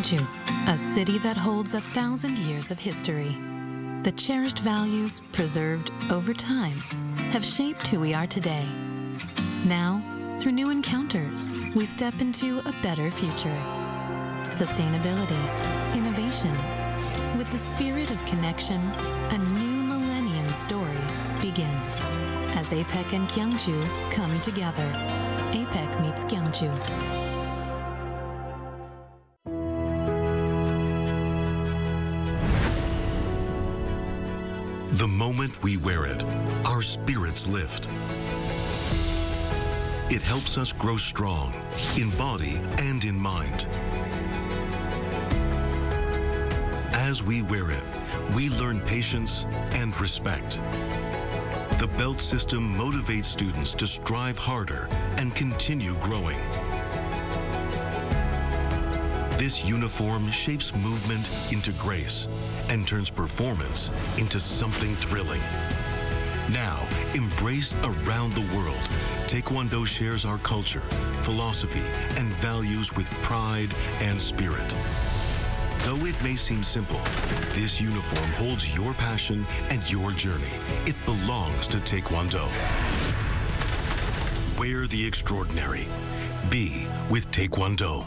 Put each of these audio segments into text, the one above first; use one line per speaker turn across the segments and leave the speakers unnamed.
Gyeongju, a city that holds 1,000 years of history. The cherished values, preserved over time, have shaped who we are today. Now, through new encounters, we step into a better future. Sustainability, innovation. With the spirit of connection, a new millennium story begins. As APEC and Gyeongju come together, APEC meets Gyeongju.
The moment we wear it, our spirits lift. It helps us grow strong in body and in mind. As we wear it, we learn patience and respect. The belt system motivates students to strive harder and continue growing. This uniform shapes movement into grace and turns performance into something thrilling. Now, embraced around the world, Taekwondo shares our culture, philosophy, and values with pride and spirit. Though it may seem simple, this uniform holds your passion and your journey. It belongs to Taekwondo. Wear the extraordinary. Be with Taekwondo.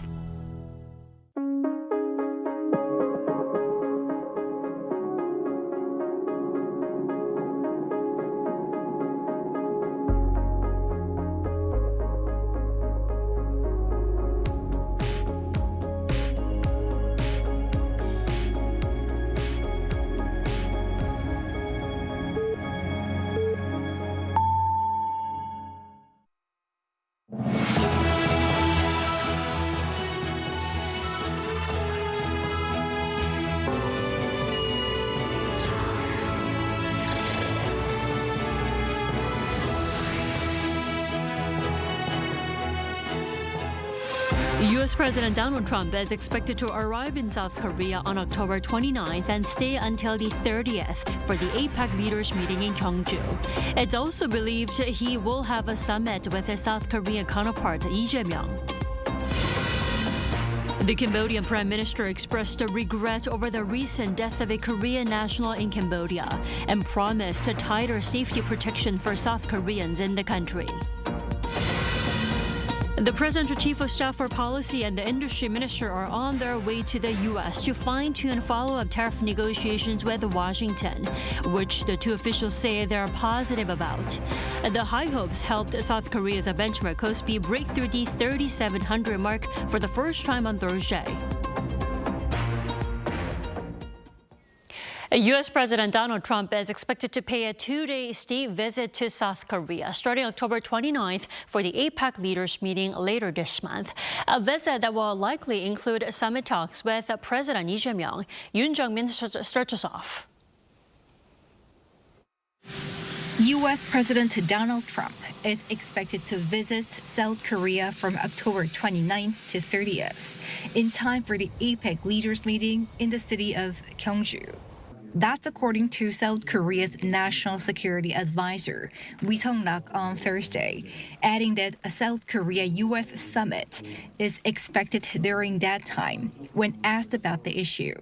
U.S. President Donald Trump is expected to arrive in South Korea on October 29th and stay until the 30th for the APEC Leaders Meeting in Gyeongju. It's also believed he will have a summit with his South Korean counterpart, Lee Jae-myung. The Cambodian Prime Minister expressed a regret over the recent death of a Korean national in Cambodia and promised a tighter safety protection for South Koreans in the country. The Presidential Chief of Staff for Policy and the Industry Minister are on their way to the U.S. to fine-tune follow-up tariff negotiations with Washington, which the two officials say they are positive about. The high hopes helped South Korea's benchmark KOSPI break through the 3,700 mark for the first time on Thursday. U.S. President Donald Trump is expected to pay a two-day state visit to South Korea starting October 29th for the APEC Leaders Meeting later this month. A visit that will likely include summit talks with President Lee Jae-myung. Yoon Jung-min starts us off.
U.S. President Donald Trump is expected to visit South Korea from October 29th to 30th in time for the APEC Leaders Meeting in the city of Gyeongju. That's according to South Korea's National Security Advisor, Ri Sung-rak, on Thursday, adding that a South Korea-U.S. summit is expected during that time when asked about the issue.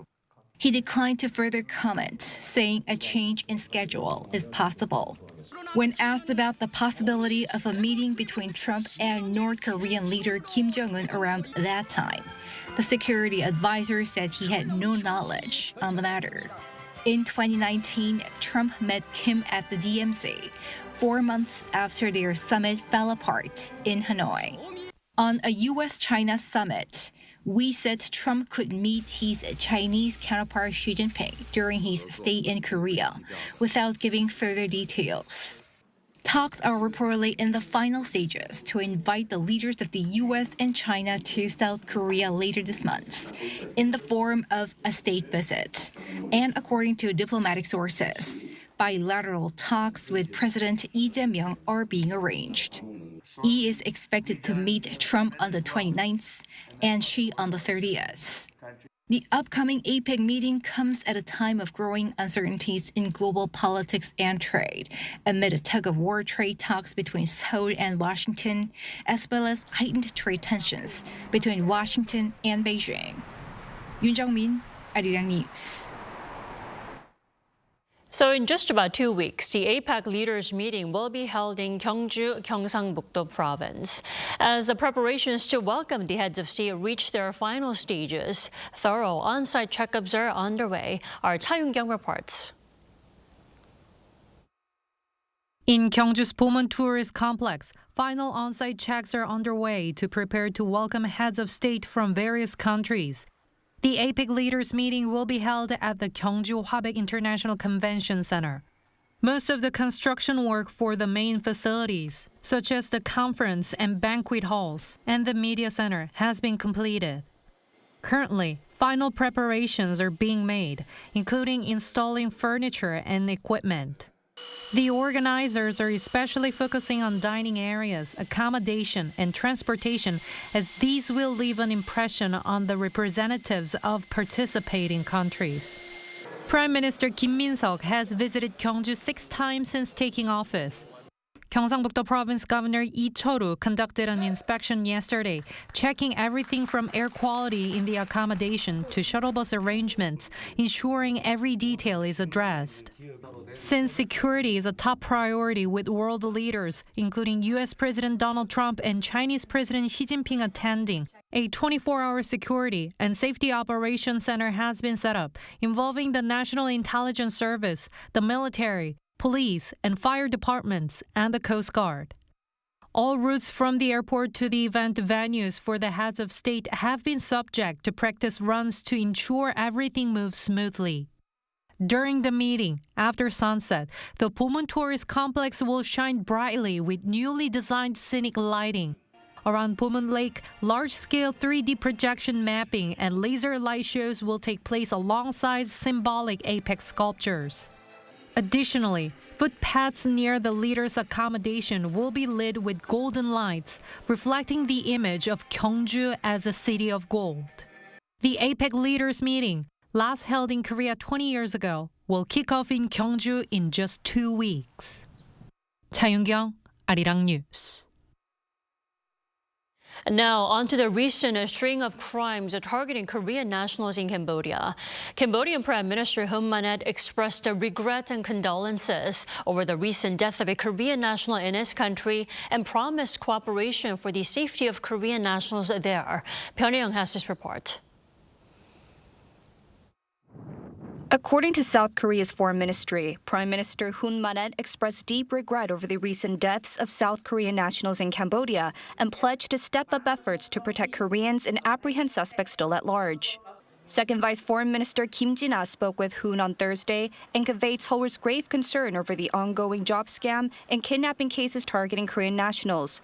He declined to further comment, saying a change in schedule is possible. When asked about the possibility of a meeting between Trump and North Korean leader Kim Jong-un around that time, the security advisor said he had no knowledge on the matter. In 2019, Trump met Kim at the DMZ, 4 months after their summit fell apart in Hanoi. On a U.S.-China summit, we said Trump could meet his Chinese counterpart Xi Jinping during his stay in Korea, without giving further details. Talks are reportedly in the final stages to invite the leaders of the U.S. and China to South Korea later this month, in the form of a state visit. And according to diplomatic sources, bilateral talks with President Lee Jae-myung are being arranged. Lee is expected to meet Trump on the 29th and Xi on the 30th. The upcoming APEC meeting comes at a time of growing uncertainties in global politics and trade, amid a tug-of-war trade talks between Seoul and Washington, as well as heightened trade tensions between Washington and Beijing. Yoon Jung-min, Arirang News.
So in just about 2 weeks, the APEC Leaders Meeting will be held in Gyeongju, Gyeongsang-buk-do Province. As the preparations to welcome the heads of state reach their final stages, thorough on-site checkups are underway. Our Cha Yoon-kyung reports.
In Gyeongju's Pomon Tourist Complex, final on-site checks are underway to prepare to welcome heads of state from various countries. The APEC Leaders Meeting will be held at the Gyeongju Hwabaek International Convention Center. Most of the construction work for the main facilities, such as the conference and banquet halls and the media center, has been completed. Currently, final preparations are being made, including installing furniture and equipment. The organizers are especially focusing on dining areas, accommodation, and transportation, as these will leave an impression on the representatives of participating countries. Prime Minister Kim Min-seok has visited Gyeongju 6 times since taking office. Gyeongsang-buk-do Province Governor Lee Cho-ru conducted an inspection yesterday, checking everything from air quality in the accommodation to shuttle bus arrangements, ensuring every detail is addressed. Since security is a top priority with world leaders, including U.S. President Donald Trump and Chinese President Xi Jinping attending, a 24-hour security and safety operations center has been set up, involving the National Intelligence Service, the military, police and fire departments, and the Coast Guard. All routes from the airport to the event venues for the heads of state have been subject to practice runs to ensure everything moves smoothly. During the meeting, after sunset, the Pomon Tourist Complex will shine brightly with newly designed scenic lighting. Around Pomon Lake, large-scale 3D projection mapping and laser light shows will take place alongside symbolic APEC sculptures. Additionally, footpaths near the leaders' accommodation will be lit with golden lights, reflecting the image of Gyeongju as a city of gold. The APEC Leaders Meeting, last held in Korea 20 years ago, will kick off in Gyeongju in just 2 weeks. Cha Yoon-kyung, Arirang News.
Now, on to the recent string of crimes targeting Korean nationals in Cambodia. Cambodian Prime Minister Hun Manet expressed regret and condolences over the recent death of a Korean national in his country and promised cooperation for the safety of Korean nationals there. Pyeongyang has this report.
According to South Korea's foreign ministry, Prime Minister Hun Manet expressed deep regret over the recent deaths of South Korean nationals in Cambodia and pledged to step up efforts to protect Koreans and apprehend suspects still at large. Second Vice Foreign Minister Kim Jin-ah spoke with Hun on Thursday and conveyed Seoul's grave concern over the ongoing job scam and kidnapping cases targeting Korean nationals.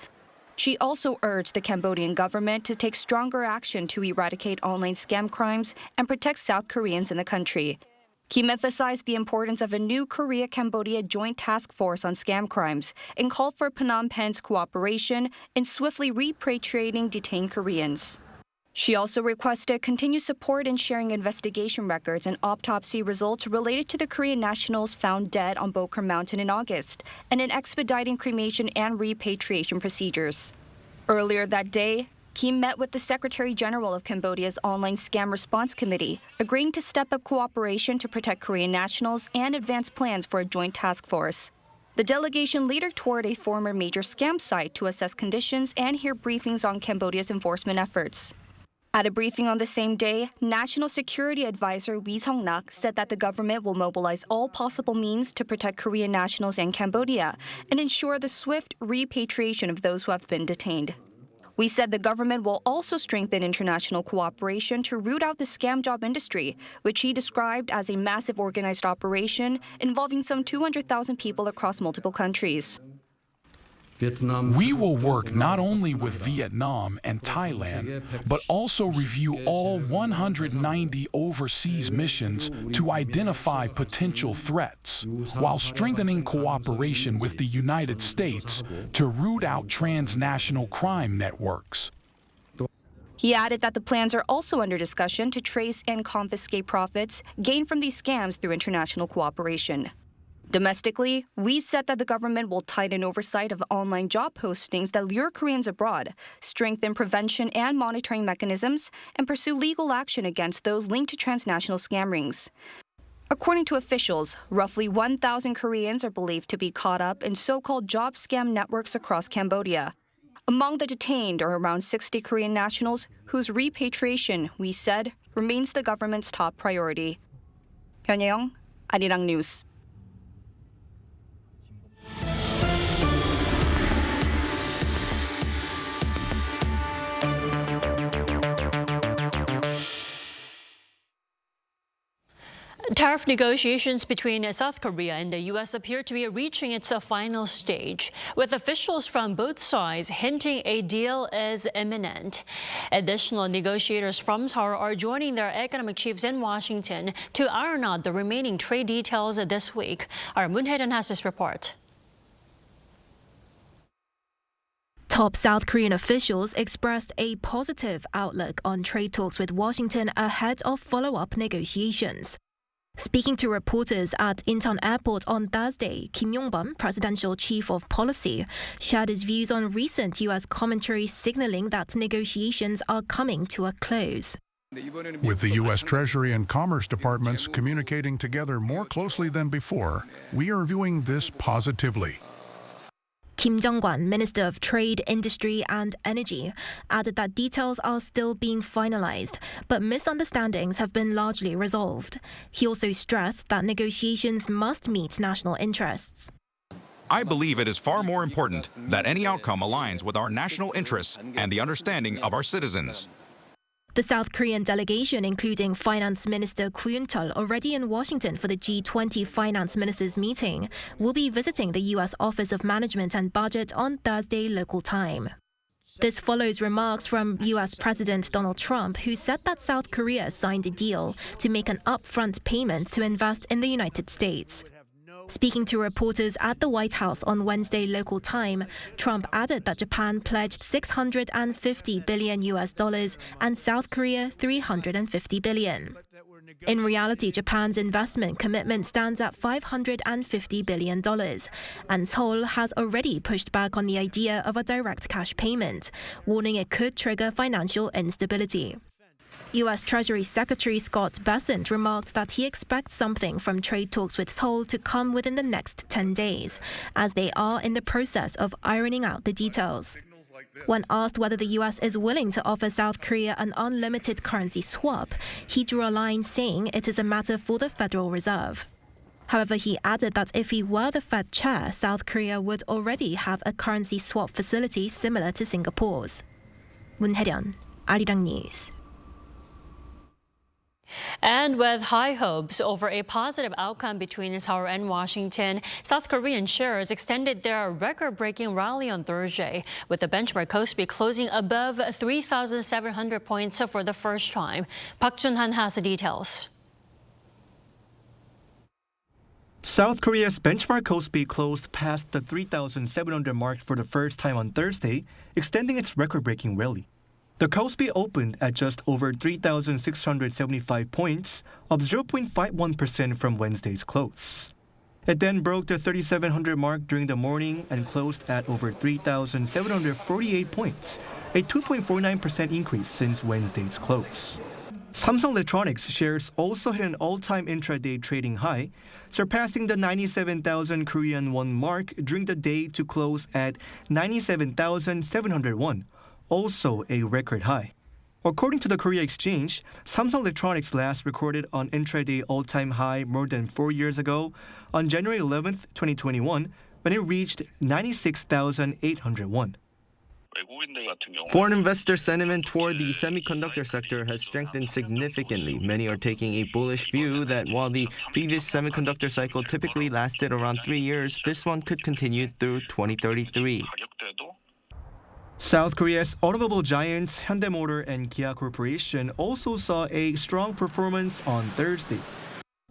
She also urged the Cambodian government to take stronger action to eradicate online scam crimes and protect South Koreans in the country. Kim emphasized the importance of a new Korea-Cambodia joint task force on scam crimes and called for Phnom Penh's cooperation in swiftly repatriating detained Koreans. She also requested continued support in sharing investigation records and autopsy results related to the Korean nationals found dead on Bokur Mountain in August, and in expediting cremation and repatriation procedures. Earlier that day, Kim met with the Secretary General of Cambodia's Online Scam Response Committee, agreeing to step up cooperation to protect Korean nationals and advance plans for a joint task force. The delegation later toured a former major scam site to assess conditions and hear briefings on Cambodia's enforcement efforts. At a briefing on the same day, National Security Advisor Wee Sung-nak said that the government will mobilize all possible means to protect Korean nationals in Cambodia and ensure the swift repatriation of those who have been detained. We said the government will also strengthen international cooperation to root out the scam job industry, which he described as a massive organized operation involving some 200,000 people across multiple countries.
We will work not only with Vietnam and Thailand, but also review all 190 overseas missions to identify potential threats, while strengthening cooperation with the United States to root out transnational crime networks.
He added that the plans are also under discussion to trace and confiscate profits gained from these scams through international cooperation. Domestically, we said that the government will tighten oversight of online job postings that lure Koreans abroad, strengthen prevention and monitoring mechanisms, and pursue legal action against those linked to transnational scam rings. According to officials, roughly 1,000 Koreans are believed to be caught up in so-called job scam networks across Cambodia. Among the detained are around 60 Korean nationals whose repatriation, we said, remains the government's top priority. Hyunyoung, Arirang News.
Tariff negotiations between South Korea and the U.S. appear to be reaching its final stage, with officials from both sides hinting a deal is imminent. Additional negotiators from Seoul are joining their economic chiefs in Washington to iron out the remaining trade details this week. Our Moon Hae-ryun has this report.
Top South Korean officials expressed a positive outlook on trade talks with Washington ahead of follow-up negotiations. Speaking to reporters at Incheon Airport on Thursday, Kim Yong-bum, presidential chief of policy, shared his views on recent U.S. commentary signaling that negotiations are coming to a close.
With the U.S. Treasury and Commerce Departments communicating together more closely than before, we are viewing this positively.
Kim Jong-kwan, Minister of Trade, Industry and Energy, added that details are still being finalized, but misunderstandings have been largely resolved. He also stressed that negotiations must meet national interests.
I believe it is far more important that any outcome aligns with our national interests and the understanding of our citizens.
The South Korean delegation, including Finance Minister Koo Yoon-chol, already in Washington for the G20 Finance Ministers meeting, will be visiting the U.S. Office of Management and Budget on Thursday local time. This follows remarks from U.S. President Donald Trump, who said that South Korea signed a deal to make an upfront payment to invest in the United States. Speaking to reporters at the White House on Wednesday local time, Trump added that Japan pledged $650 billion and South Korea $350 billion. In reality, Japan's investment commitment stands at $550 billion, and Seoul has already pushed back on the idea of a direct cash payment, warning it could trigger financial instability. U.S. Treasury Secretary Scott Bessent remarked that he expects something from trade talks with Seoul to come within the next 10 days, as they are in the process of ironing out the details. When asked whether the U.S. is willing to offer South Korea an unlimited currency swap, he drew a line saying it is a matter for the Federal Reserve. However, he added that if he were the Fed chair, South Korea would already have a currency swap facility similar to Singapore's. Moon Hae-ryun, Arirang News.
And with high hopes over a positive outcome between Seoul and Washington, South Korean shares extended their record-breaking rally on Thursday, with the benchmark KOSPI closing above 3,700 points for the first time. Park Jun-han has the details.
South Korea's benchmark KOSPI closed past the 3,700 mark for the first time on Thursday, extending its record-breaking rally. The KOSPI opened at just over 3,675 points, up 0.51% from Wednesday's close. It then broke the 3,700 mark during the morning and closed at over 3,748 points, a 2.49% increase since Wednesday's close. Samsung Electronics shares also hit an all-time intraday trading high, surpassing the 97,000 Korean won mark during the day to close at 97,700 won. Also a record high. According to the Korea Exchange, Samsung Electronics last recorded an intraday all-time high more than 4 years ago on January 11, 2021, when it reached 96,801.
Foreign investor sentiment toward the semiconductor sector has strengthened significantly. Many are taking a bullish view that while the previous semiconductor cycle typically lasted around 3 years, this one could continue through 2033.
South Korea's automobile giants Hyundai Motor and Kia Corporation also saw a strong performance on Thursday.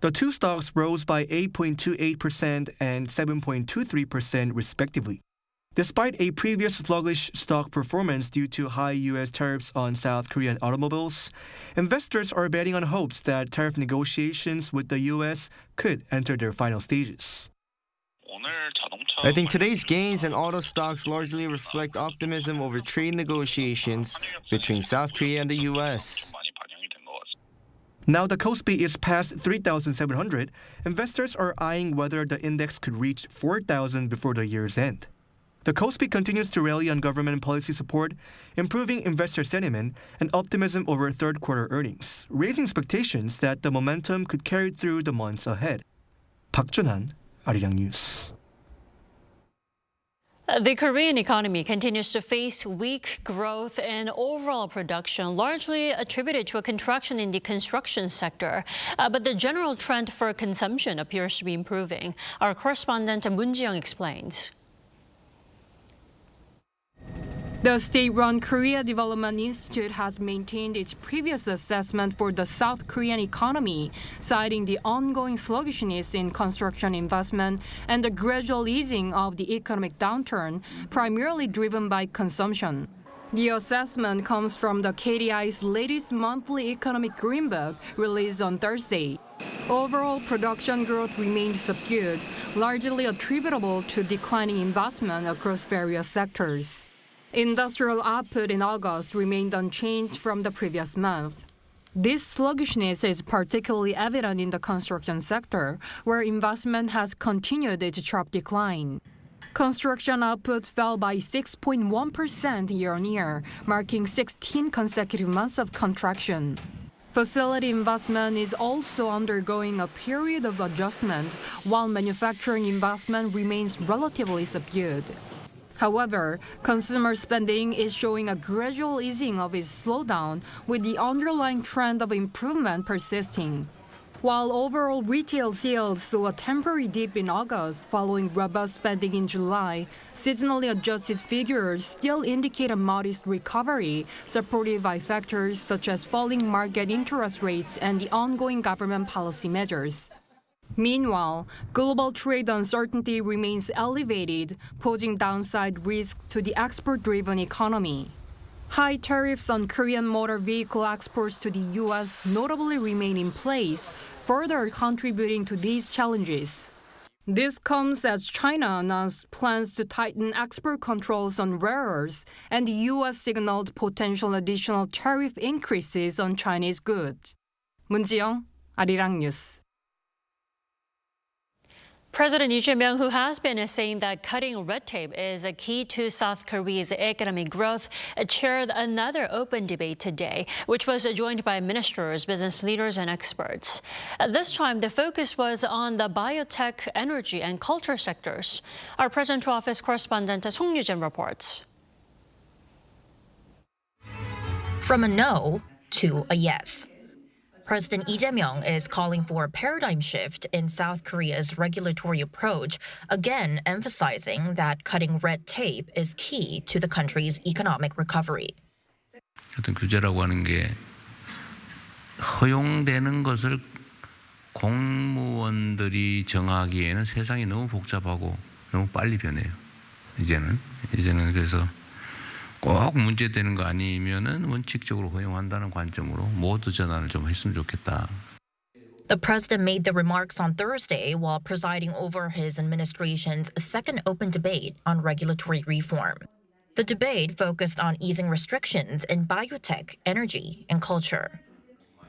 The two stocks rose by 8.28% and 7.23% respectively. Despite a previous sluggish stock performance due to high U.S. tariffs on South Korean automobiles, investors are betting on hopes that tariff negotiations with the U.S. could enter their final stages.
I think today's gains in auto stocks largely reflect optimism over trade negotiations between South Korea and the U.S.
Now the KOSPI is past 3,700, investors are eyeing whether the index could reach 4,000 before the year's end. The KOSPI continues to rally on government policy support, improving investor sentiment and optimism over third quarter earnings, raising expectations that the momentum could carry through the months ahead. Park Jun-han, Arirang News.
The Korean economy continues to face weak growth in overall production, largely attributed to a contraction in the construction sector. But the general trend for consumption appears to be improving. Our correspondent Moon Ji-young explains.
The state-run Korea Development Institute has maintained its previous assessment for the South Korean economy, citing the ongoing sluggishness in construction investment and the gradual easing of the economic downturn, primarily driven by consumption. The assessment comes from the KDI's latest monthly economic green book released on Thursday. Overall production growth remained subdued, largely attributable to declining investment across various sectors. Industrial output in August remained unchanged from the previous month. This sluggishness is particularly evident in the construction sector, where investment has continued its sharp decline. Construction output fell by 6.1% year-on-year, marking 16 consecutive months of contraction. Facility investment is also undergoing a period of adjustment, while manufacturing investment remains relatively subdued. However, consumer spending is showing a gradual easing of its slowdown, with the underlying trend of improvement persisting. While overall retail sales saw a temporary dip in August following robust spending in July, seasonally adjusted figures still indicate a modest recovery, supported by factors such as falling market interest rates and the ongoing government policy measures. Meanwhile, global trade uncertainty remains elevated, posing downside risk to the export-driven economy. High tariffs on Korean motor vehicle exports to the U.S. notably remain in place, further contributing to these challenges. This comes as China announced plans to tighten export controls on rare earths, and the U.S. signaled potential additional tariff increases on Chinese goods. Moon Ji-young, Arirang News.
President Lee Jae-myung, who has been saying that cutting red tape is a key to South Korea's economic growth, chaired another open debate today, which was joined by ministers, business leaders, and experts. This time, the focus was on the biotech, energy, and culture sectors. Our Presidential Office correspondent Song Yu-jin reports.
From a no to a yes. President Lee Jae-myung is calling for a paradigm shift in South Korea's regulatory approach, again emphasizing that cutting red tape is key to the country's economic recovery.
어떤 규제라고 하는 게 허용되는 것을 공무원들이 정하기에는 세상이 너무 복잡하고 너무 빨리 변해요. 이제는 그래서 꼭 문제되는 거 아니면은 원칙적으로 허용한다는 관점으로 모두 전환을 좀 했으면 좋겠다.
The president made the remarks on Thursday while presiding over his administration's second open debate on regulatory reform. The debate focused on easing restrictions in biotech, energy, and culture.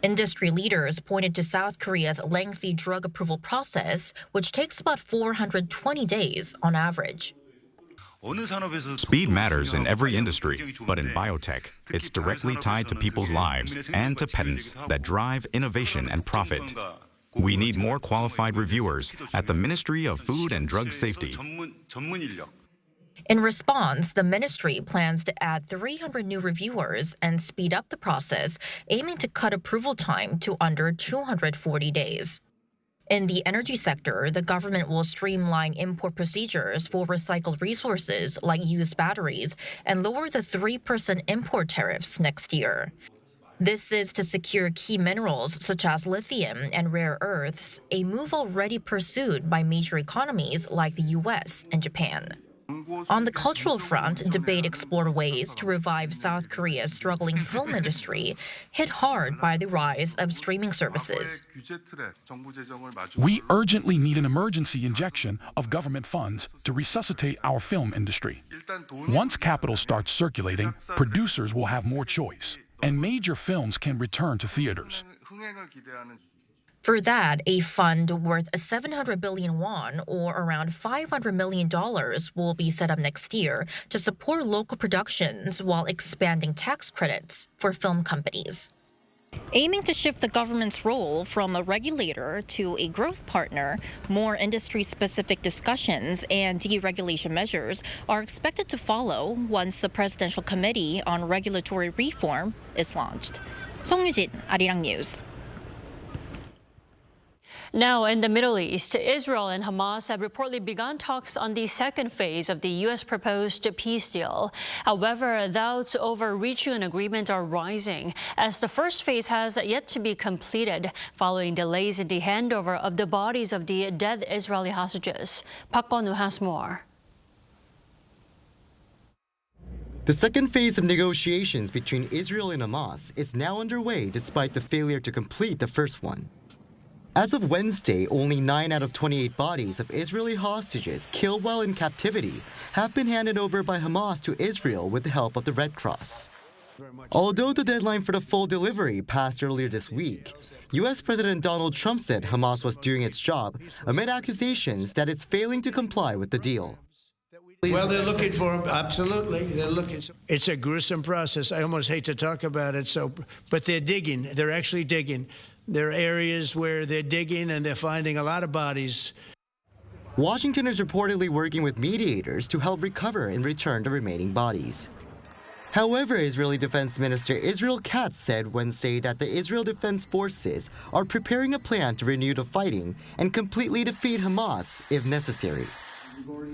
Industry leaders pointed to South Korea's lengthy drug approval process, which takes about 420 days on average.
Speed matters in every industry, but in biotech, it's directly tied to people's lives and to patents that drive innovation and profit. We need more qualified reviewers at the Ministry of Food and Drug Safety.
In response, the ministry plans to add 300 new reviewers and speed up the process, aiming to cut approval time to under 240 days. In the energy sector, the government will streamline import procedures for recycled resources like used batteries and lower the 3% import tariffs next year. This is to secure key minerals such as lithium and rare earths, a move already pursued by major economies like the U.S. and Japan. On the cultural front, debate explored ways to revive South Korea's struggling film industry, hit hard by the rise of streaming services.
We urgently need an emergency injection of government funds to resuscitate our film industry. Once capital starts circulating, producers will have more choice, and major films can return to theaters.
For that, a fund worth 700 billion won, or around $500 million, will be set up next year to support local productions while expanding tax credits for film companies. Aiming to shift the government's role from a regulator to a growth partner, more industry-specific discussions and deregulation measures are expected to follow once the Presidential Committee on Regulatory Reform is launched. 송유진, Arirang News.
Now, in the Middle East, Israel and Hamas have reportedly begun talks on the second phase of the U.S. proposed peace deal. However, doubts over reaching an agreement are rising, as the first phase has yet to be completed following delays in the handover of the bodies of the dead Israeli hostages. Park Kwon-woo has more.
The second phase of negotiations between Israel and Hamas is now underway despite the failure to complete the first one. As of Wednesday, only 9 out of 28 bodies of Israeli hostages killed while in captivity have been handed over by Hamas to Israel with the help of the Red Cross. Although the deadline for the full delivery passed earlier this week, U.S. President Donald Trump said Hamas was doing its job amid accusations that it's failing to comply with the deal.
Well, they're looking for him, absolutely. They're looking. It's a gruesome process. I almost hate to talk about it, but they're digging. They're actually digging. There are areas where they're digging and they're finding a lot of bodies.
Washington is reportedly working with mediators to help recover and return the remaining bodies. However, Israeli Defense Minister Israel Katz said Wednesday that the Israel Defense Forces are preparing a plan to renew the fighting and completely defeat Hamas if necessary.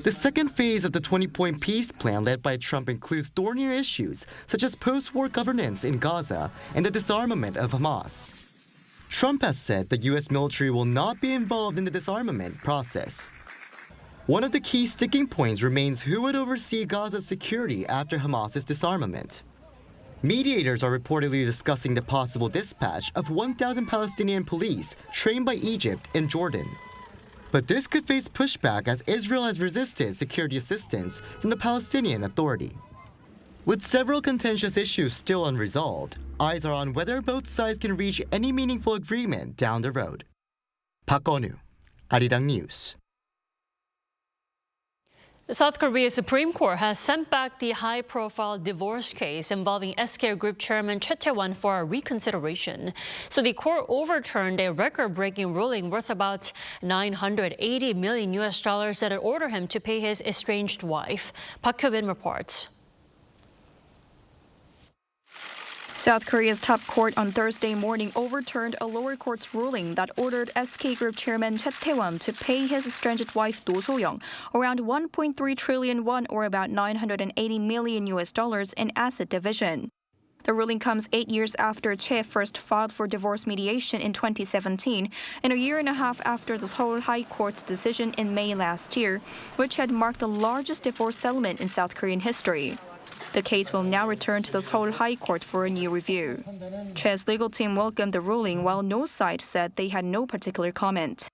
The second phase of the 20-point peace plan led by Trump includes thornier issues such as post-war governance in Gaza and the disarmament of Hamas. Trump has said the U.S. military will not be involved in the disarmament process. One of the key sticking points remains who would oversee Gaza's security after Hamas's disarmament. Mediators are reportedly discussing the possible dispatch of 1,000 Palestinian police trained by Egypt and Jordan. But this could face pushback as Israel has resisted security assistance from the Palestinian Authority. With several contentious issues still unresolved, eyes are on whether both sides can reach any meaningful agreement down the road. Park Kwon-woo, Arirang News.
The South Korea Supreme Court has sent back the high-profile divorce case involving SK Group Chairman Choi Tae-won for a reconsideration. So the court overturned a record-breaking ruling worth about $980 million that had ordered him to pay his estranged wife. Park Hyo-bin reports.
South Korea's top court on Thursday morning overturned a lower court's ruling that ordered SK Group Chairman Choi Tae-won to pay his estranged wife Do So-young around 1.3 trillion won, or about $980 million in asset division. The ruling comes 8 years after Choi first filed for divorce mediation in 2017, and a year and a half after the Seoul High Court's decision in May last year, which had marked the largest divorce settlement in South Korean history. The case will now return to the Seoul High Court for a new review. Choi's legal team welcomed the ruling, while no side said they had no particular comment.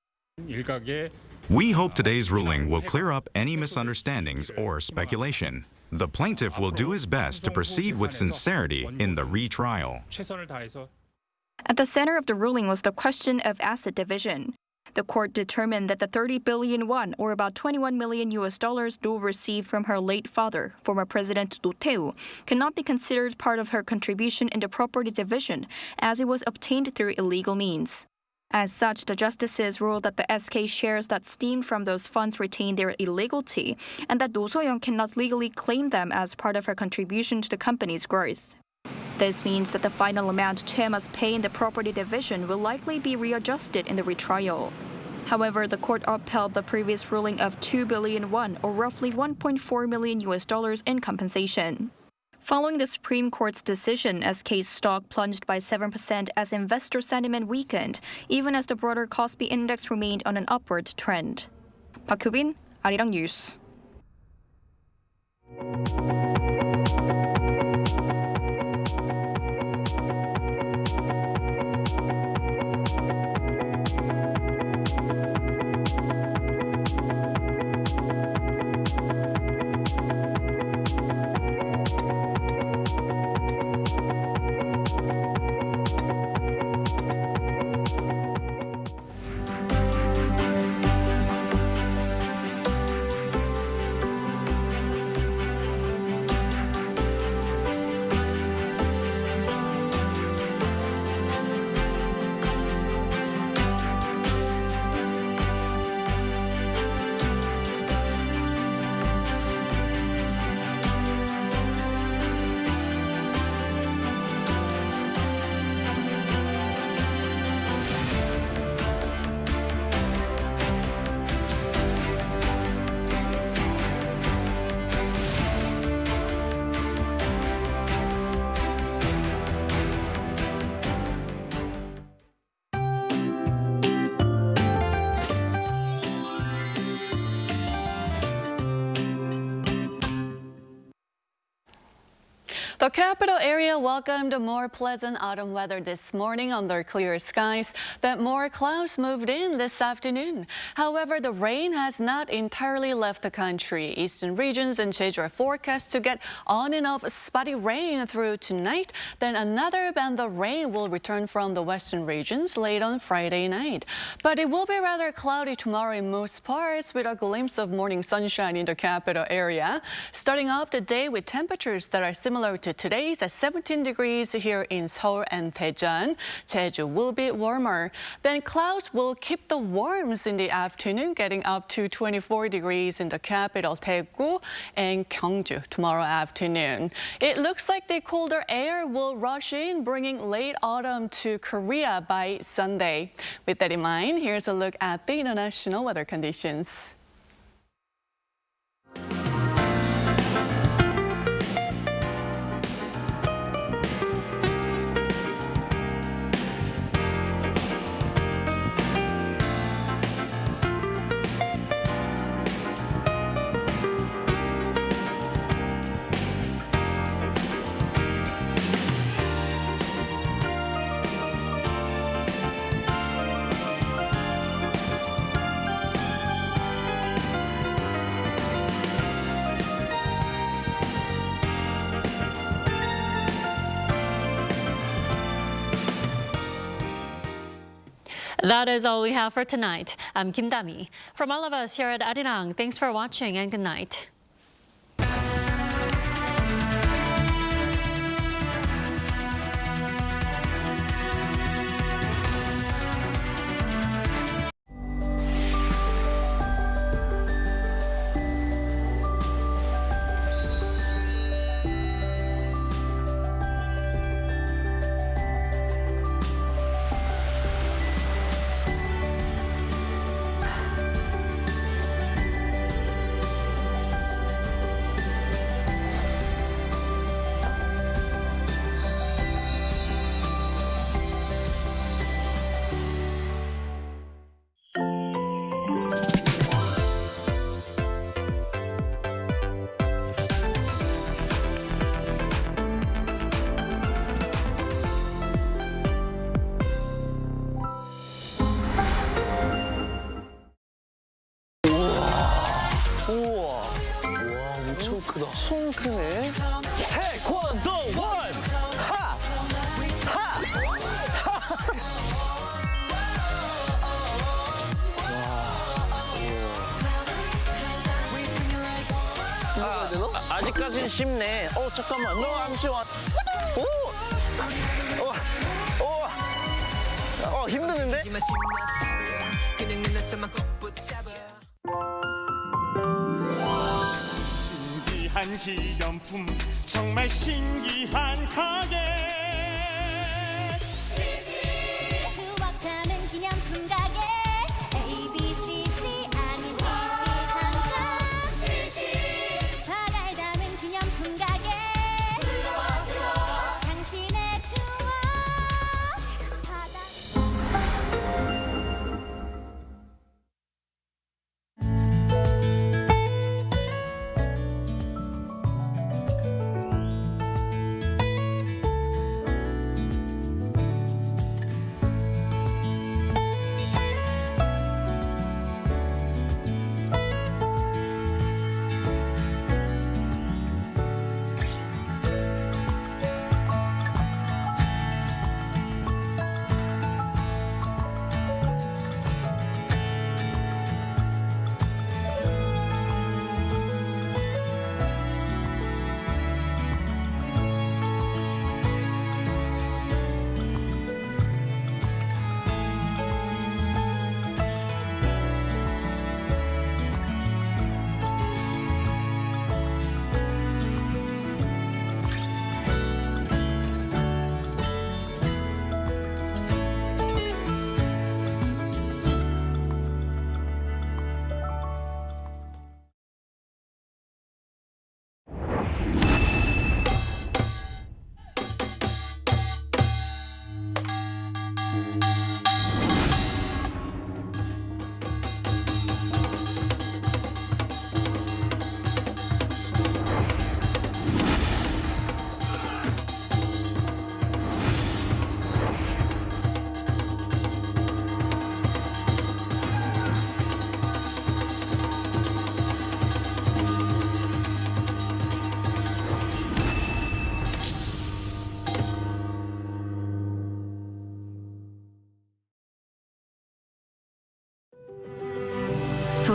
We hope today's ruling will clear up any misunderstandings or speculation. The plaintiff will do his best to proceed with sincerity in the retrial.
At the center of the ruling was the question of asset division. The court determined that the 30 billion won, or about $21 million Do received from her late father, former President Do Tae-woo, cannot be considered part of her contribution in the property division, as it was obtained through illegal means. As such, the justices ruled that the SK shares that stemmed from those funds retain their illegality, and that Do So-young cannot legally claim them as part of her contribution to the company's growth. This means that the final amount Choi must pay in the property division will likely be readjusted in the retrial. However, the court upheld the previous ruling of 2 billion won, or roughly $1.4 million in compensation. Following the Supreme Court's decision, SK's stock plunged by 7% as investor sentiment weakened, even as the broader KOSPI index remained on an upward trend. Park Hyo-bin, Arirang News.
The capital area welcomed more pleasant autumn weather this morning under clear skies. Then more clouds moved in this afternoon. However, the rain has not entirely left the country. Eastern regions and Jeju are forecast to get on and off spotty rain through tonight. Then another band of rain will return from the western regions late on Friday night. But it will be rather cloudy tomorrow in most parts with a glimpse of morning sunshine in the capital area. Starting off the day with temperatures that are similar to today's at 17 degrees here in Seoul and Daejeon. Jeju will be warmer. Then clouds will keep the warms in the afternoon, getting up to 24 degrees in the capital, Daegu, and Gyeongju tomorrow afternoon. It looks like the colder air will rush in, bringing late autumn to Korea by Sunday. With that in mind, here's a look at the international weather conditions.
That is all we have for tonight. I'm Kim Dami. From all of us here at Arirang, thanks for watching and good night.
손 크네. 태권도 원! 하! 하! 아직까지는 쉽네. 잠깐만. 너 안 쉬워. 오! 힘드는데?
신기한 기념품, 정말 신기한 가게.
추억 담은 기념품 가게. ABCC 아닌 CC 상가. 바다에 담은 기념품 가게. 당신의 추억 바다.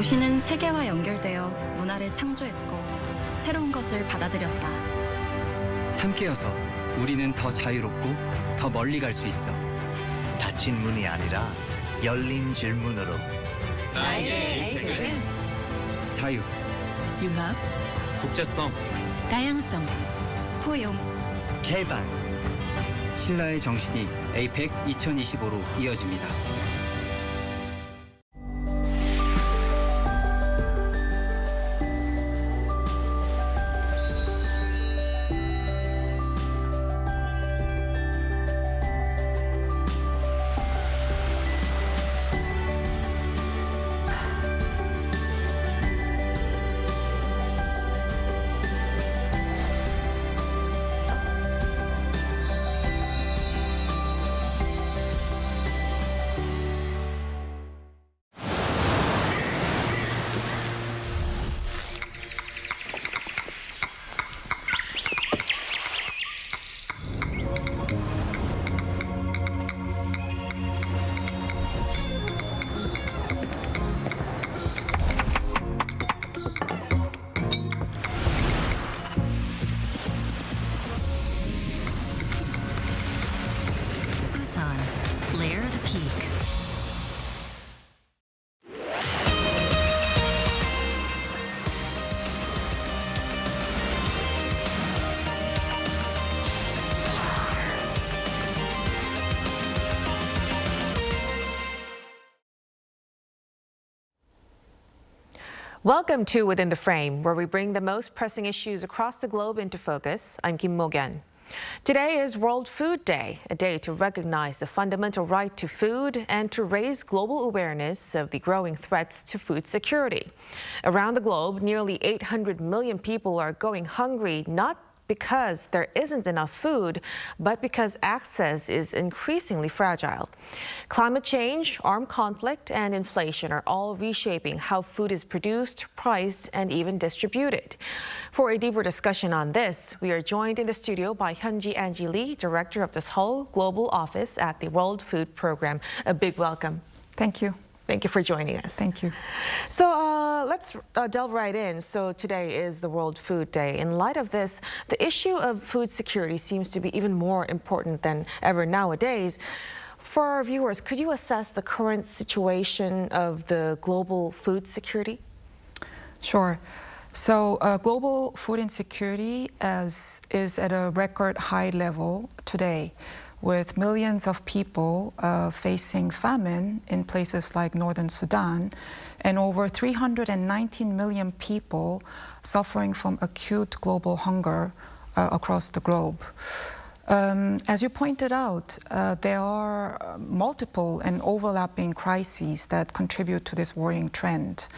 도시는 세계와 연결되어 문화를 창조했고 새로운 것을 받아들였다.
함께여서 우리는 더 자유롭고 더 멀리 갈 수 있어.
닫힌 문이 아니라 열린 질문으로.
나에게 APEC은
자유,
융합,
국제성,
다양성, 포용,
개발.
신라의 정신이 APEC 2025로 이어집니다.
Lair the Peak.
Welcome to Within the Frame, where we bring the most pressing issues across the globe into focus. I'm Kim Mo-gyeon. Today is World Food Day, a day to recognize the fundamental right to food and to raise global awareness of the growing threats to food security. Around the globe, nearly 800 million people are going hungry, not because there isn't enough food, but because access is increasingly fragile. Climate change, armed conflict, and inflation are all reshaping how food is produced, priced, and even distributed. For a deeper discussion on this, we are joined in the studio by Hyunji Angie Lee, Director of the Seoul Global Office at the World Food Program. A big welcome.
Thank you.
Thank you for joining us.
Thank you.
So let's delve right in. So today is the World Food Day. In light of this, the issue of food security seems to be even more important than ever nowadays. For our viewers, could you assess the current situation of the global food security?
Sure. So global food insecurity is at a record high level today, with millions of people facing famine in places like northern Sudan, and over 319 million people suffering from acute global hunger across the globe. As you pointed out, there are multiple and overlapping crises that contribute to this worrying trend.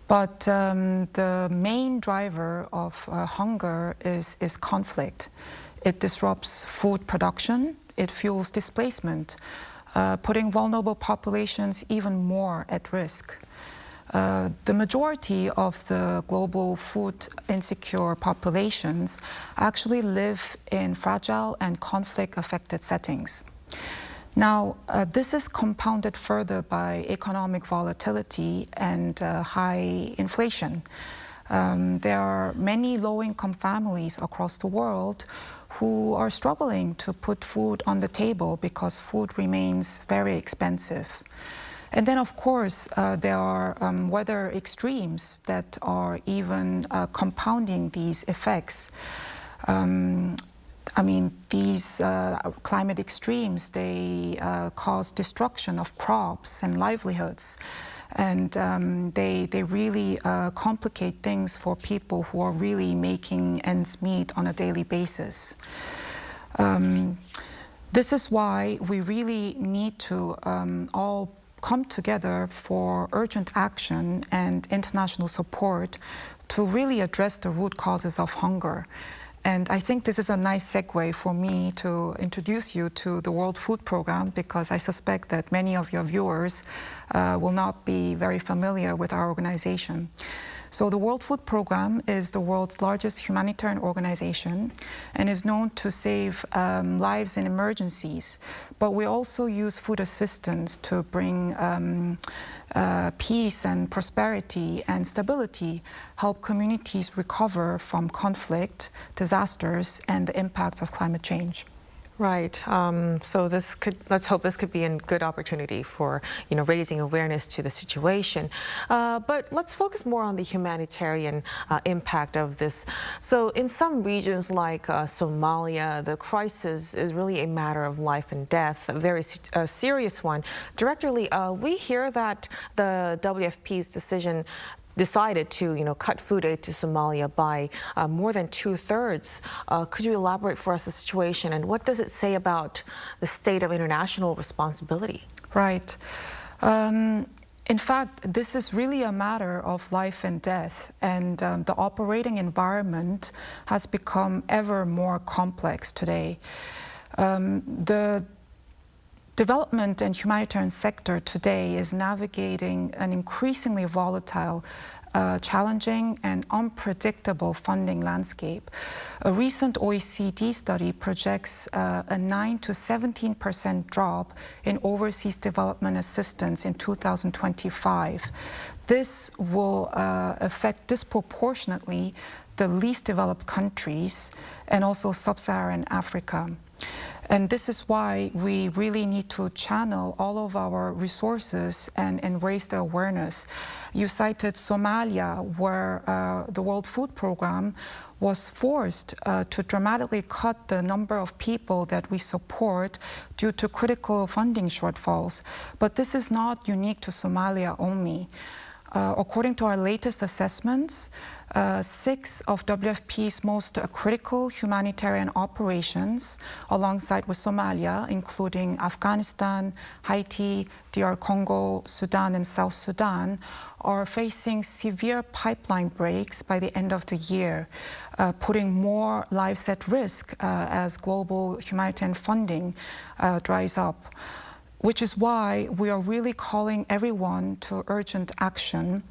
But the main driver of hunger is conflict. It disrupts food production. It fuels displacement, putting vulnerable populations even more at risk. The majority of the global food insecure populations actually live in fragile and conflict-affected settings. Now, this is compounded further by economic volatility and high inflation. There are many low-income families across the world who are struggling to put food on the table because food remains very expensive. And then, of course, there are weather extremes that are even compounding these effects. I mean, these climate extremes, they cause destruction of crops and livelihoods. And they really complicate things for people who are really making ends meet on a daily basis. This is why we really need to all come together for urgent action and international support to really address the root causes of hunger. And I think this is a nice segue for me to introduce you to the World Food Program, because I suspect that many of your viewers will not be very familiar with our organization. So the World Food Program is the world's largest humanitarian organization and is known to save lives in emergencies. But we also use food assistance to bring peace and prosperity and stability, help communities recover from conflict, disasters, and the impacts of climate change.
Right. So let's hope this could be a good opportunity for, raising awareness to the situation. But let's focus more on the humanitarian impact of this. So in some regions like Somalia, the crisis is really a matter of life and death, a very serious one. Director Lee, we hear that the WFP's decided to, cut food aid to Somalia by more than 2/3. Could you elaborate for us the situation and what does it say about the state of international responsibility?
Right. In fact, this is really a matter of life and death, and the operating environment has become ever more complex today. The development and humanitarian sector today is navigating an increasingly volatile, challenging and unpredictable funding landscape. A recent OECD study projects a 9 to 17% drop in overseas development assistance in 2025. This will affect disproportionately the least developed countries and also sub-Saharan Africa. And this is why we really need to channel all of our resources and raise the awareness. You cited Somalia, where the World Food Program was forced to dramatically cut the number of people that we support due to critical funding shortfalls. But this is not unique to Somalia only. According to our latest assessments, 6 of WFP's most critical humanitarian operations, alongside with Somalia, including Afghanistan, Haiti, DR Congo, Sudan, and South Sudan, are facing severe pipeline breaks by the end of the year, putting more lives at risk as global humanitarian funding dries up. Which is why we are really calling everyone to urgent action.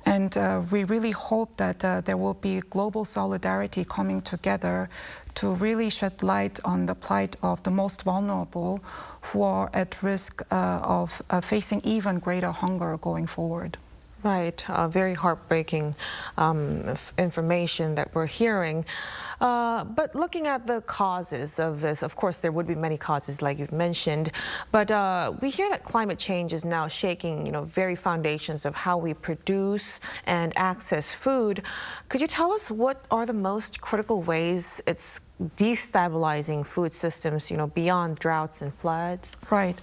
And we really hope that there will be global solidarity coming together to really shed light on the plight of the most vulnerable who are at risk of facing even greater hunger going forward.
Right, very heartbreaking information that we're hearing. But looking at the causes of this, of course, there would be many causes like you've mentioned, but we hear that climate change is now shaking, very foundations of how we produce and access food. Could you tell us what are the most critical ways it's destabilizing food systems, beyond droughts and floods?
Right.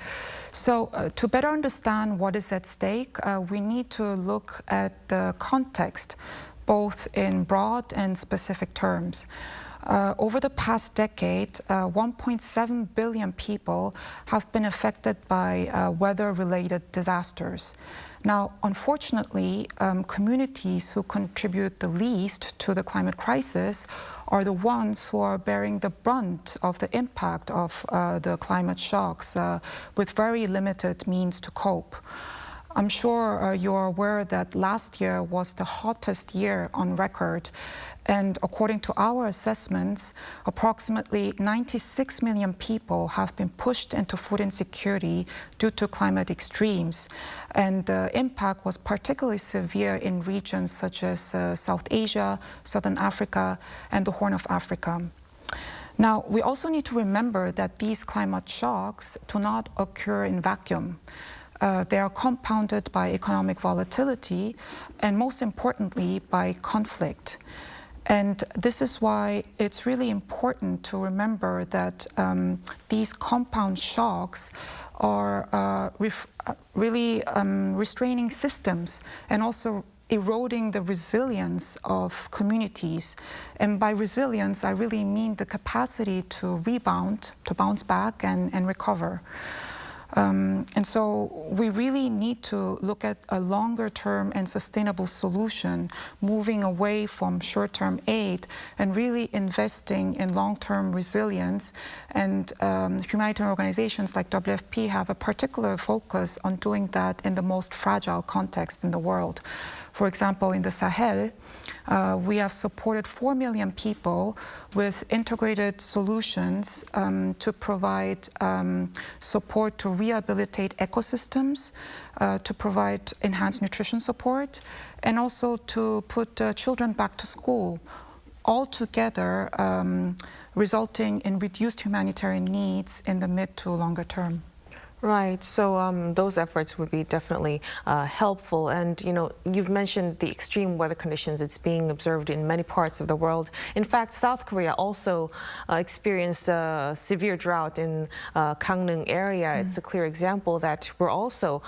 So to better understand what is at stake, we need to look at the context, both in broad and specific terms. Over the past decade, 1.7 billion people have been affected by weather-related disasters. Now, unfortunately, communities who contribute the least to the climate crisis are the ones who are bearing the brunt of the impact of the climate shocks with very limited means to cope. I'm sure you're aware that last year was the hottest year on record. And according to our assessments, approximately 96 million people have been pushed into food insecurity due to climate extremes. And the impact was particularly severe in regions such as South Asia, Southern Africa, and the Horn of Africa. Now, we also need to remember that these climate shocks do not occur in vacuum. They are compounded by economic volatility and, most importantly, by conflict. And this is why it's really important to remember that these compound shocks are really restraining systems and also eroding the resilience of communities. And by resilience, I really mean the capacity to rebound, to bounce back and recover. And so we really need to look at a longer-term and sustainable solution, moving away from short-term aid and really investing in long-term resilience. And humanitarian organizations like WFP have a particular focus on doing that in the most fragile context in the world. For example, in the Sahel, we have supported 4 million people with integrated solutions to provide support to rehabilitate ecosystems, to provide enhanced nutrition support, and also to put children back to school, all together resulting in reduced humanitarian needs in the mid to longer term.
Right. So those efforts would be definitely helpful. And, you know, you've mentioned the extreme weather conditions. It's being observed in many parts of the world. In fact, South Korea also experienced a severe drought in Gangneung area. It's a clear example that we're also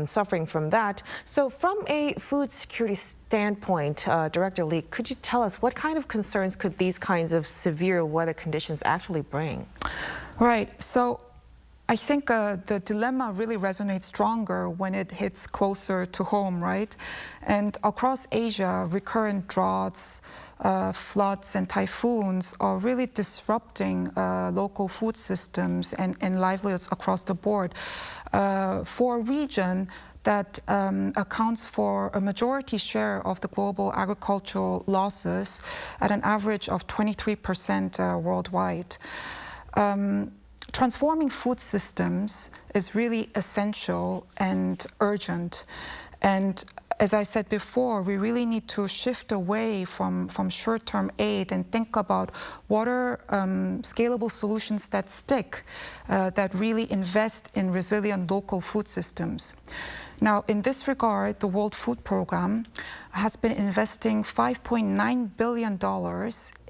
suffering from that. So from a food security standpoint, Director Lee, could you tell us what kind of concerns could these kinds of severe weather conditions actually bring?
Right. So I think the dilemma really resonates stronger when it hits closer to home, right? And across Asia, recurrent droughts, floods and typhoons are really disrupting local food systems and livelihoods across the board. For a region that accounts for a majority share of the global agricultural losses at an average of 23% worldwide. Transforming food systems is really essential and urgent. And as I said before, we really need to shift away from short-term aid and think about what are scalable solutions that stick, that really invest in resilient local food systems. Now, in this regard, the World Food Programme has been investing $5.9 billion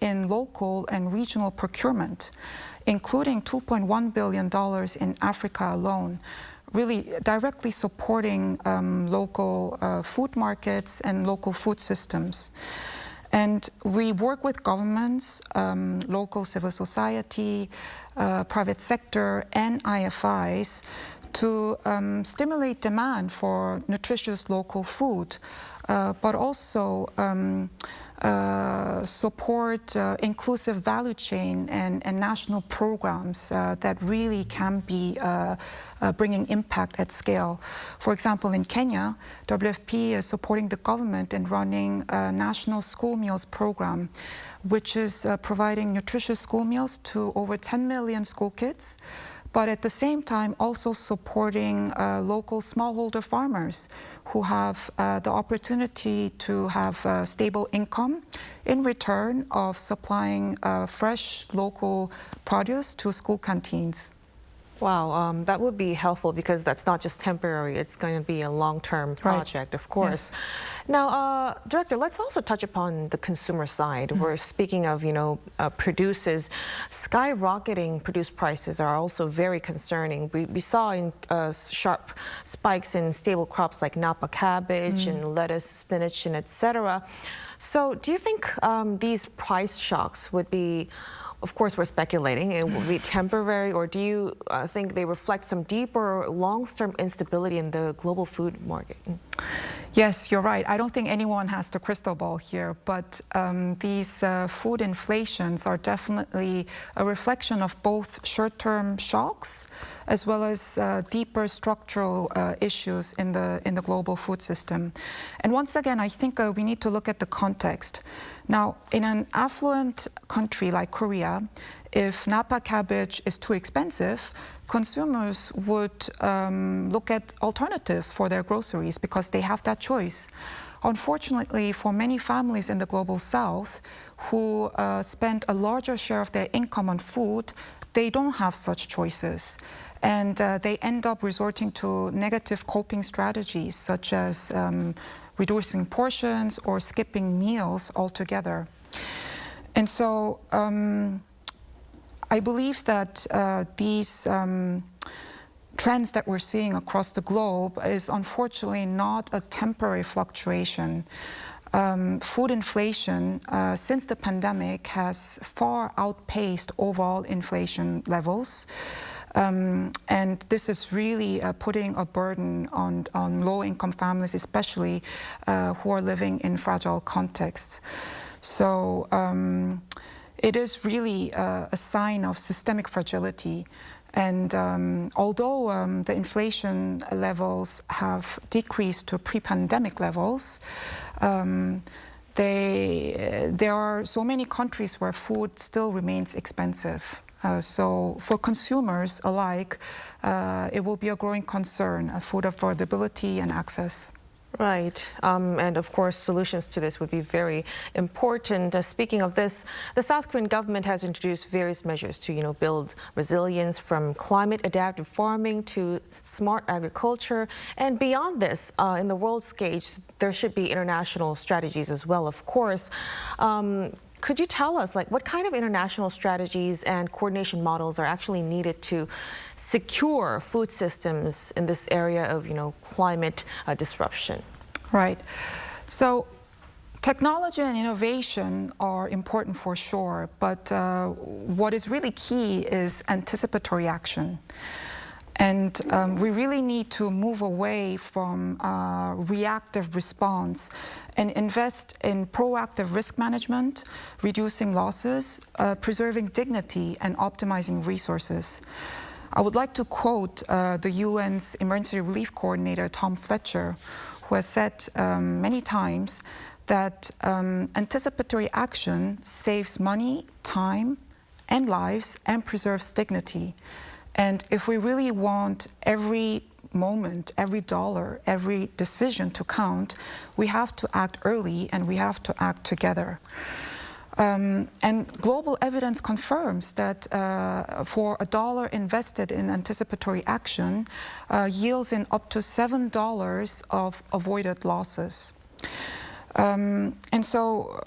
in local and regional procurement, including $2.1 billion in Africa alone, really directly supporting local food markets and local food systems. And we work with governments, local civil society, private sector, and IFIs to stimulate demand for nutritious local food, but also support inclusive value chain and national programs that really can be bringing impact at scale. For example, in Kenya, WFP is supporting the government in running a national school meals program, which is providing nutritious school meals to over 10 million school kids, but at the same time also supporting local smallholder farmers who have the opportunity to have stable income in return of supplying fresh local produce to school canteens.
Wow, that would be helpful because that's not just temporary, it's going to be a long-term project, of course. Yes. Now, Director, let's also touch upon the consumer side. We're speaking of, you know, producers. Skyrocketing produce prices are also very concerning. We saw in sharp spikes in staple crops like Napa cabbage and lettuce, spinach, and etc. So do you think these price shocks would be, of course, we're speculating, it will be temporary, or do you think they reflect some deeper, long-term instability in the global food market?
Yes, you're right. I don't think anyone has the crystal ball here, but these food inflations are definitely a reflection of both short-term shocks as well as deeper structural issues in the global food system. And once again, I think we need to look at the context. Now, in an affluent country like Korea, if Napa cabbage is too expensive, consumers would look at alternatives for their groceries because they have that choice. Unfortunately, for many families in the global south who spend a larger share of their income on food, they don't have such choices. And they end up resorting to negative coping strategies such as reducing portions or skipping meals altogether. And so I believe that these trends that we're seeing across the globe is unfortunately not a temporary fluctuation. Food inflation since the pandemic has far outpaced overall inflation levels. And this is really putting a burden on low-income families, especially who are living in fragile contexts. So it is really a sign of systemic fragility. And although the inflation levels have decreased to pre-pandemic levels, there are so many countries where food still remains expensive. So for consumers alike, it will be a growing concern, food affordability and access.
Right. And of course, solutions to this would be very important. Speaking of this, the South Korean government has introduced various measures to, build resilience, from climate adaptive farming to smart agriculture. And beyond this, in the world stage, there should be international strategies as well, of course. Could you tell us, what kind of international strategies and coordination models are actually needed to secure food systems in this area of, climate disruption?
Right. So technology and innovation are important for sure, but what is really key is anticipatory action. And we really need to move away from reactive response and invest in proactive risk management, reducing losses, preserving dignity, and optimizing resources. I would like to quote the UN's Emergency Relief Coordinator, Tom Fletcher, who has said many times that anticipatory action saves money, time, and lives, and preserves dignity. And if we really want every moment, every dollar, every decision to count, we have to act early and we have to act together. And global evidence confirms that for $1 invested in anticipatory action yields in up to $7 of avoided losses. And so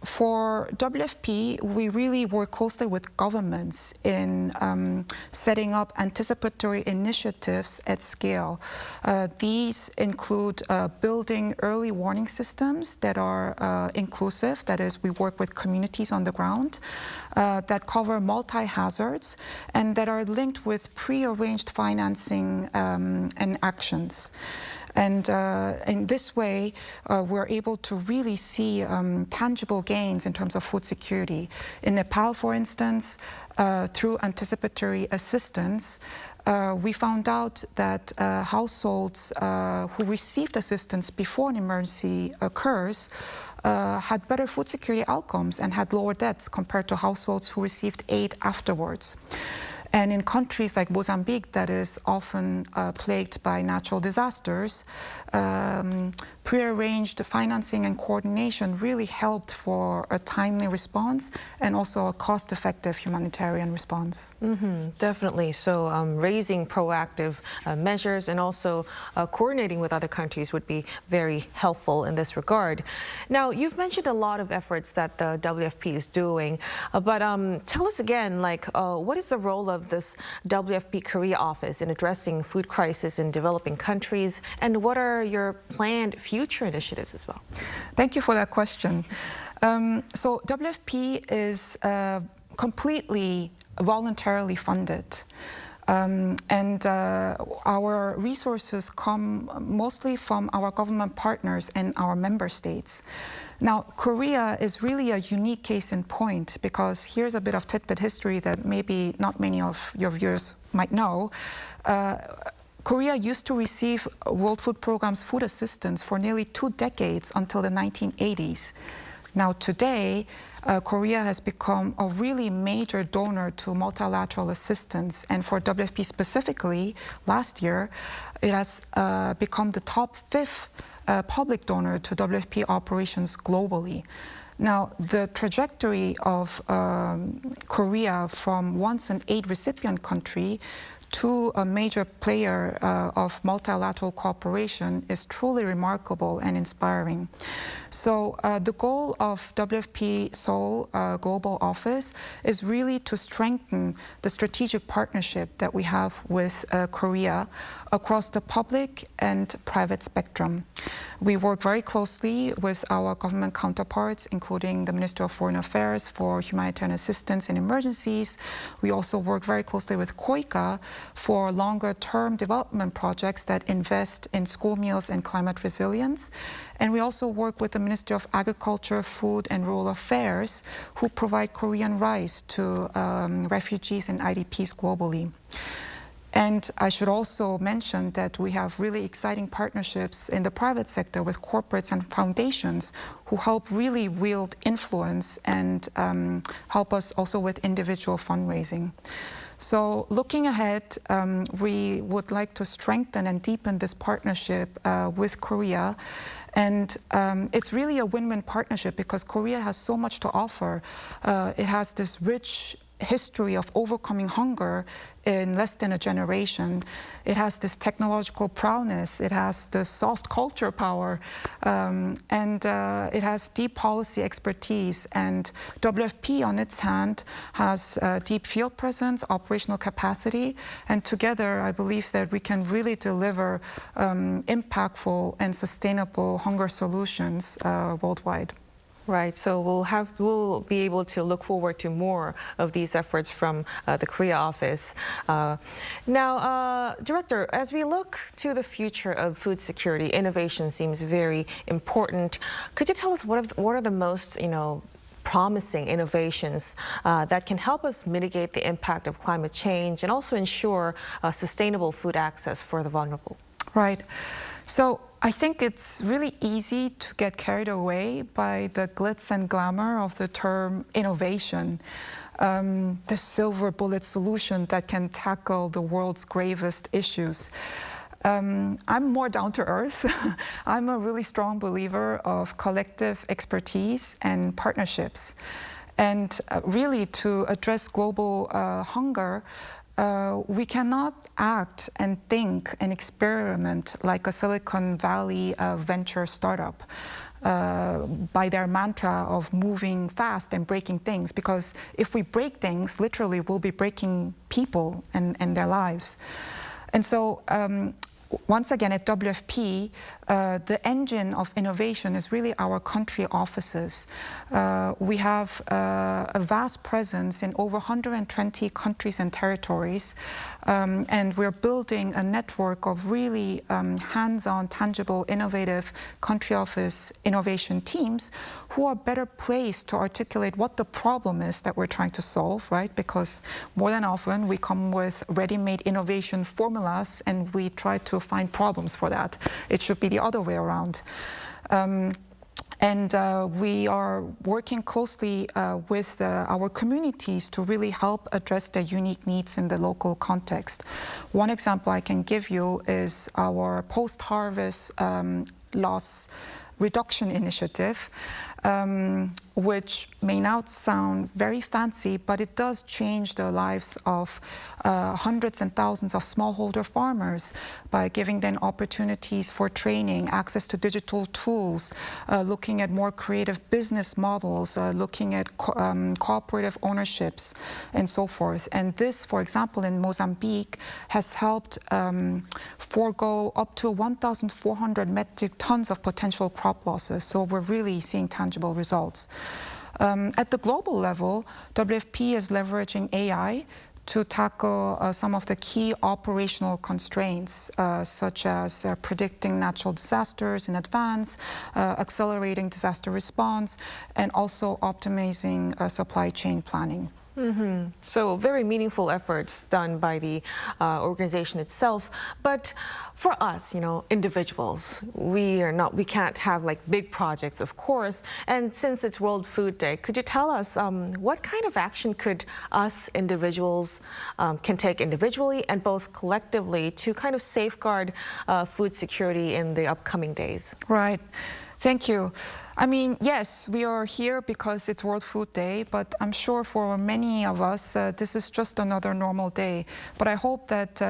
for WFP, we really work closely with governments in setting up anticipatory initiatives at scale. These include building early warning systems that are inclusive, that is, we work with communities on the ground, that cover multi-hazards, and that are linked with pre-arranged financing and actions. And in this way, we're able to really see tangible gains in terms of food security. In Nepal, for instance, through anticipatory assistance, we found out that households who received assistance before an emergency occurs had better food security outcomes and had lower debts compared to households who received aid afterwards. And in countries like Mozambique, that is often plagued by natural disasters, prearranged financing and coordination really helped for a timely response and also a cost-effective humanitarian response.
Definitely. So raising proactive measures and also coordinating with other countries would be very helpful in this regard. Now, you've mentioned a lot of efforts that the WFP is doing, but tell us again, what is the role of this WFP Korea office in addressing food crisis in developing countries, and what are your planned future initiatives as well?
Thank you for that question. So WFP is completely voluntarily funded. And our resources come mostly from our government partners and our member states. Now, Korea is really a unique case in point, because here's a bit of tidbit history that maybe not many of your viewers might know. Korea used to receive World Food Programme's food assistance for nearly 2 decades until the 1980s. Now today, Korea has become a really major donor to multilateral assistance, and for WFP specifically, last year, it has become the top 5th public donor to WFP operations globally. Now, the trajectory of Korea from once an aid recipient country to a major player of multilateral cooperation is truly remarkable and inspiring. So the goal of WFP Seoul Global Office is really to strengthen the strategic partnership that we have with Korea across the public and private spectrum. We work very closely with our government counterparts, including the Ministry of Foreign Affairs for humanitarian assistance in emergencies. We also work very closely with KOICA for longer-term development projects that invest in school meals and climate resilience. And we also work with the Ministry of Agriculture, Food and Rural Affairs, who provide Korean rice to refugees and IDPs globally. And I should also mention that we have really exciting partnerships in the private sector with corporates and foundations who help really wield influence and help us also with individual fundraising. So looking ahead, we would like to strengthen and deepen this partnership with Korea. And it's really a win-win partnership because Korea has so much to offer. It has this rich history of overcoming hunger in less than a generation. It has this technological prowess, it has the soft culture power, and it has deep policy expertise. And WFP on its hand has deep field presence, operational capacity, and together I believe that we can really deliver impactful and sustainable hunger solutions worldwide.
Right, so we'll be able to look forward to more of these efforts from the Korea office. Now, Director, as we look to the future of food security, innovation seems very important. Could you tell us what are the most, promising innovations that can help us mitigate the impact of climate change and also ensure sustainable food access for the vulnerable?
Right. So I think it's really easy to get carried away by the glitz and glamour of the term innovation, the silver bullet solution that can tackle the world's gravest issues. I'm more down to earth. I'm a really strong believer of collective expertise and partnerships. And really to address global hunger, we cannot act and think and experiment like a Silicon Valley venture startup by their mantra of moving fast and breaking things, because if we break things, literally we'll be breaking people and their lives. And so once again at WFP, the engine of innovation is really our country offices. We have a vast presence in over 120 countries and territories, and we're building a network of really hands-on, tangible, innovative country office innovation teams who are better placed to articulate what the problem is that we're trying to solve, right? Because more than often we come with ready-made innovation formulas and we try to find problems for that. It should be the other way around. We are working closely with our communities to really help address their unique needs in the local context. One example I can give you is our post-harvest loss reduction initiative, which may not sound very fancy, but it does change the lives of hundreds and thousands of smallholder farmers by giving them opportunities for training, access to digital tools, looking at more creative business models, looking at cooperative ownerships, and so forth. And this, for example, in Mozambique, has helped forego up to 1,400 metric tons of potential crop losses. So we're really seeing tangible results. At the global level, WFP is leveraging AI to tackle some of the key operational constraints, such as predicting natural disasters in advance, accelerating disaster response, and also optimizing supply chain planning.
Mm-hmm. So very meaningful efforts done by the organization itself. But for us, individuals, we can't have like big projects, of course. And since it's World Food Day, could you tell us what kind of action could us individuals can take individually and both collectively to kind of safeguard food security in the upcoming days?
Right. Thank you. I mean, yes, we are here because it's World Food Day, but I'm sure for many of us, this is just another normal day. But I hope that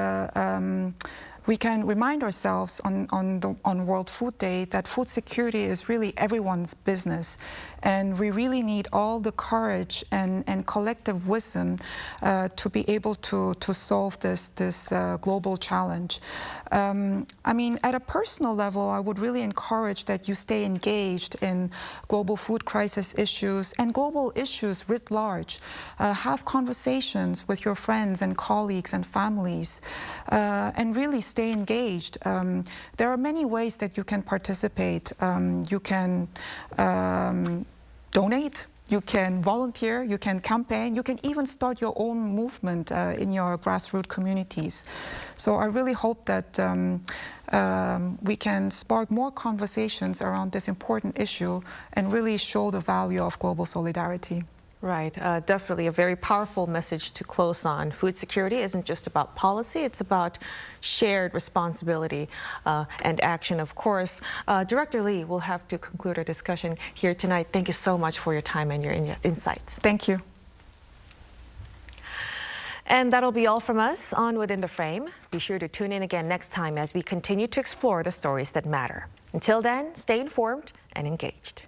we can remind ourselves on World Food Day that food security is really everyone's business. And we really need all the courage and collective wisdom to be able to solve this global challenge. I mean, at a personal level, I would really encourage that you stay engaged in global food crisis issues and global issues writ large. Have conversations with your friends and colleagues and families, and really stay engaged. There are many ways that you can participate. You can donate, you can volunteer, you can campaign, you can even start your own movement in your grassroots communities. So I really hope that we can spark more conversations around this important issue and really show the value of global solidarity.
Right, definitely a very powerful message to close on. Food security isn't just about policy, it's about shared responsibility and action, of course. Director Lee, we'll have to conclude our discussion here tonight. Thank you so much for your time and your insights.
Thank you.
And that'll be all from us on Within the Frame. Be sure to tune in again next time as we continue to explore the stories that matter. Until then, stay informed and engaged.